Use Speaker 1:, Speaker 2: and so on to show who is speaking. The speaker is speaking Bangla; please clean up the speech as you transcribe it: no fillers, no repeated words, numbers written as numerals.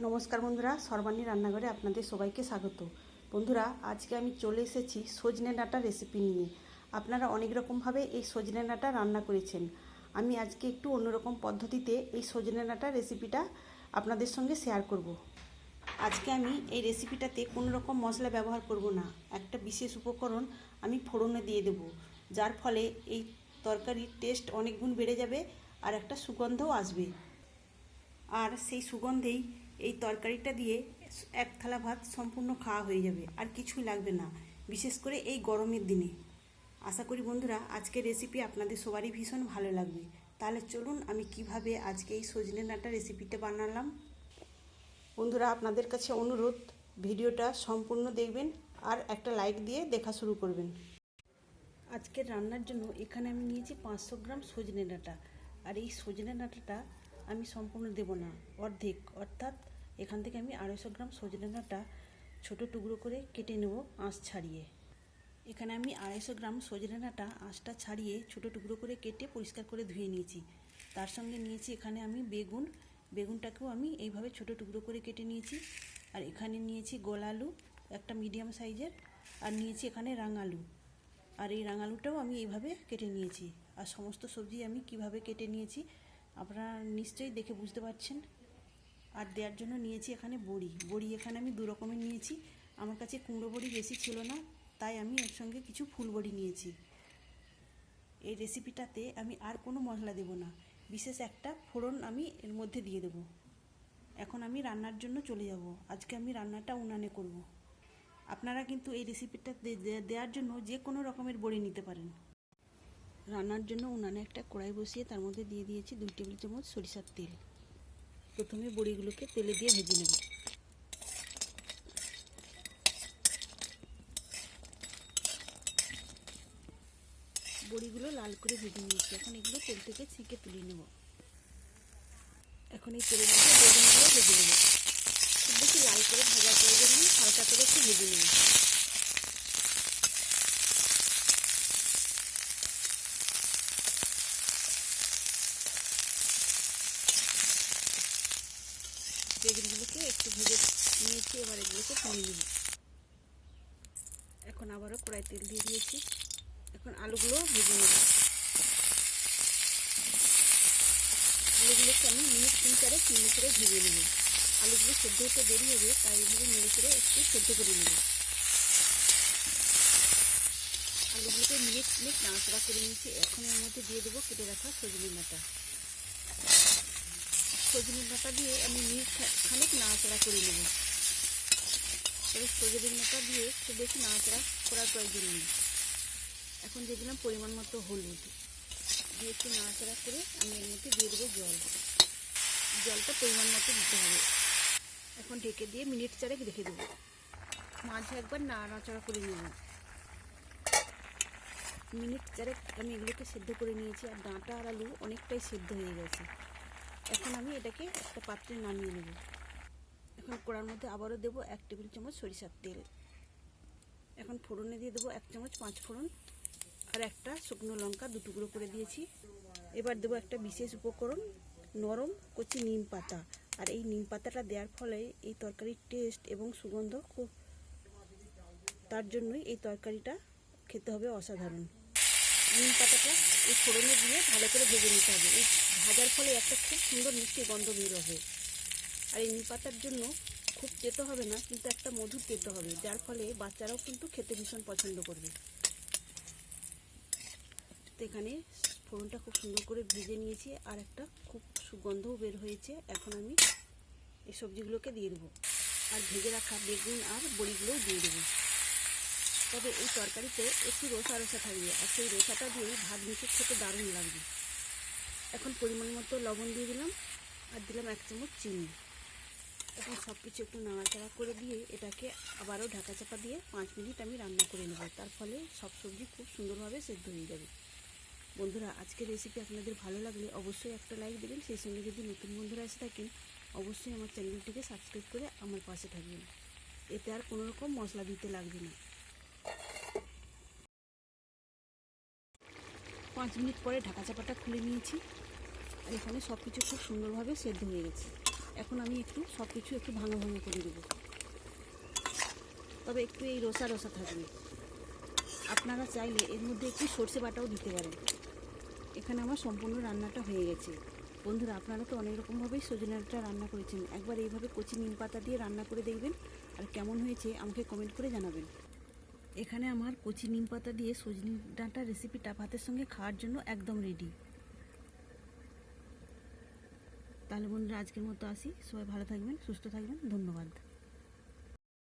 Speaker 1: নমস্কার বন্ধুরা, সর্বাণী রান্নাঘরে আপনাদের সবাইকে স্বাগত। বন্ধুরা, আজকে আমি চলে এসেছি সজনে ডাঁটা রেসিপি নিয়ে। আপনারা অনেক রকমভাবে এই সজনে ডাঁটা রান্না করেছেন। আমি আজকে একটু অন্যরকম পদ্ধতিতে এই সজনে ডাঁটা রেসিপিটা আপনাদের সঙ্গে শেয়ার করব। আজকে আমি এই রেসিপিটাতে কোনো রকম মশলা ব্যবহার করব না। একটা বিশেষ উপকরণ আমি ফোড়নে দিয়ে দেব, যার ফলে এই তরকারির টেস্ট অনেক গুণ বেড়ে যাবে আর একটা সুগন্ধও আসবে। আর সেই সুগন্ধেই এই তরকারিটা দিয়ে এক থালা ভাত সম্পূর্ণ খাওয়া হয়ে যাবে, আর কিছুই লাগবে না, বিশেষ করে এই গরমের দিনে। আশা করি বন্ধুরা আজকের রেসিপি আপনাদের সবারই ভীষণ ভালো লাগবে। তাহলে চলুন আমি কিভাবে আজকে এই সজনে ডাঁটা রেসিপিটা বানালাম। বন্ধুরা, আপনাদের কাছে অনুরোধ, ভিডিওটা সম্পূর্ণ দেখবেন আর একটা লাইক দিয়ে দেখা শুরু করবেন। আজকের রান্নার জন্য এখানে আমি নিয়েছি 500 গ্রাম সজনে ডাঁটা। আর এই সজনে ডাঁটাটা আমি সম্পূর্ণ দেব না, অর্ধেক, অর্থাৎ এখান থেকে আমি 250 গ্রাম সজনে ডাঁটা ছোটো টুকরো করে কেটে নেব আঁশ ছাড়িয়ে। এখানে আমি 250 গ্রাম সজনে ডাঁটা আঁশটা ছাড়িয়ে ছোটো টুকরো করে কেটে পরিষ্কার করে ধুয়ে নিয়েছি। তার সঙ্গে নিয়েছি এখানে আমি বেগুনটাকেও আমি এইভাবে ছোটো টুকরো করে কেটে নিয়েছি। আর এখানে নিয়েছি গোল আলু একটা মিডিয়াম সাইজের, আর নিয়েছি এখানে রাঙালু। আর এই রাঙালুটাও আমি এইভাবে কেটে নিয়েছি। আর সমস্ত সবজি আমি কিভাবে কেটে নিয়েছি আপনারা নিশ্চয়ই দেখে বুঝতে পারছেন। আর দেওয়ার জন্য নিয়েছি এখানে বড়ি এখানে আমি 2 রকমের নিয়েছি। আমার কাছে কুমড়ো বড়ি বেশি ছিল না, তাই আমি এর সঙ্গে কিছু ফুল বড়ি নিয়েছি। এই রেসিপিটাতে আমি আর কোনো মশলা দেব না, বিশেষ একটা ফোড়ন আমি এর মধ্যে দিয়ে দেব। এখন আমি রান্নার জন্য চলে যাব। আজকে আমি রান্নাটা উনানে করব। আপনারা কিন্তু এই রেসিপিটা দেওয়ার জন্য যে কোনো রকমের বড়ি নিতে পারেন। রান্নার জন্য উনানে একটা কড়াই বসিয়ে তার মধ্যে দিয়ে দিয়েছি 2 টেবিল চামচ সরিষার তেল। প্রথমে বড়িগুলোকে তেলে দিয়ে ভেজে নেব। বড়িগুলো লাল করে ভেজে নিয়েছি, এখন এগুলো তেল থেকে ছেঁকে তুলে নেব। এখন এই তেলের মধ্যে বেগুনগুলো ভেজে নেব। খুব বেশি লাল করে ভাজার প্রয়োজন নেই, হালকা করে একটু ভেজে নেব। বেগুনগুলোকে একটু ভেজে নিয়েছি, এবার এগুলোকে তুলে নেব। এখন আবারও কড়াই তেল দিয়ে দিয়েছি, এখন আলুগুলো ভেজে নেব। আলুগুলোকে আমি মিনিট 3-4 নেড়ে করে ভেজে নেব। আলুগুলো সেদ্ধ হতে দেরি হবে, তাই এইভাবে নেড়ে করে একটু সেদ্ধ করে নেব। আলুগুলোকে মিনিট নাড়াচাড়া করে নিয়েছি। এখন এর মধ্যে দিয়ে দেবো কেটে রাখা সজনে ডাঁটা। সজনে ডাঁটা দিয়ে আমি মিনিট খানিক নাড়াচাড়া করে নেব। তবে সজনে ডাঁটা দিয়ে খুব বেশি নাড়াচাড়া করার প্রয়োজন নেই। এখন দিয়ে দিলাম পরিমাণ মতো হলুদ, দিয়ে একটু নাড়াচাড়া করে আমি এর মধ্যে দিয়ে দেবো জলটা পরিমাণ মতো দিতে হবে। এখন ঢেকে দিয়ে মিনিট 4 রেখে দেবো। মাঝে একবার নাড়াচাড়া করে নেব। মিনিট 4 আমি এগুলোকে সেদ্ধ করে নিয়েছি, আর ডাঁটা আর আলু অনেকটাই সেদ্ধ হয়ে গেছে। এখন আমি এটাকে একটা পাত্রে নামিয়ে নেব। এখন কড়ার মধ্যে আবারও দেবো 1 টেবিল চামচ সরিষার তেল। এখন ফোড়নে দিয়ে দেবো 1 চামচ 5 ফোড়ন, আর একটা শুকনো লঙ্কা 2 টুকরো করে দিয়েছি। এবার দেবো একটা বিশেষ উপকরণ, নরম কচি নিম পাতা। আর এই নিম পাতাটা দেওয়ার ফলে এই তরকারির টেস্ট এবং সুগন্ধ খুব, তার জন্যই এই তরকারিটা খেতে হবে অসাধারণ। নিম পাতাটা এই ফোড়নে দিয়ে ভালো করে ভেজে নিতে হবে। এই ভাজার ফলে একটা খুব সুন্দর মিষ্টি গন্ধ বের হবে। আর এই নিম পাতার জন্য খুব তেতো হবে না, কিন্তু একটা মধুর তেতো হবে, যার ফলে বাচ্চারাও কিন্তু খেতে ভীষণ পছন্দ করবে। তো এখানে ফোড়নটা খুব সুন্দর করে ভেজে নিয়েছি, আর একটা খুব সুগন্ধও বের হয়েছে। এখন আমি এই সবজিগুলোকে দিয়ে দেবো, আর ভেজে রাখা বেগুন আর বড়িগুলোও দিয়ে দেবো। তবে এই তরকারিতে একটু রসা থাকবে, আর সেই রসাটা দিয়েই ভাত মেখে খেতে দারুণ লাগবে। এখন পরিমাণ মতো লবণ দিয়ে দিলাম, আর দিলাম 1 চামচ চিনি। এখন সব কিছু একটু নাড়াচাড়া করে দিয়ে এটাকে আবারও ঢাকা চাপা দিয়ে 5 মিনিট আমি রান্না করে নেব। তার ফলে সব সবজি খুব সুন্দরভাবে সেদ্ধ হয়ে যাবে। বন্ধুরা, আজকের রেসিপি আপনাদের ভালো লাগলে অবশ্যই একটা লাইক দেবেন। সেই সঙ্গে যদি নতুন বন্ধুরা এসে থাকেন, অবশ্যই আমার চ্যানেলটিকে সাবস্ক্রাইব করে আমার পাশে থাকবেন। এতে আর কোনো রকম মশলা দিতে লাগবে না। 5 মিনিট পরে ঢাকা চাপাটা খুলে নিয়েছি, আর এখানে সব কিছু খুব সুন্দরভাবে সেদ্ধ হয়ে গেছে। এখন আমি একটু সব কিছু একটু ভাঙা ভাঙা করে দেবো, তবে একটু এই রসা রসা থাকবে। আপনারা চাইলে এর মধ্যে একটু সর্ষে বাটাও দিতে পারেন। এখানে আমার সম্পূর্ণ রান্নাটা হয়ে গেছে। বন্ধুরা, আপনারা তো অনেক রকমভাবেই সজনে ডাঁটা রান্না করেছেন, একবার এইভাবে কচি নিম পাতা দিয়ে রান্না করে দেখবেন, আর কেমন হয়েছে আমাকে কমেন্ট করে জানাবেন। এখানে আমার কচি নিম পাতা দিয়ে সজনে ডাঁটার রেসিপিটা ভাতের সঙ্গে খাওয়ার জন্য একদম রেডি। তাহলে বন্ধুরা, আজকের মতো আসি। সবাই ভালো থাকবেন, সুস্থ থাকবেন। ধন্যবাদ।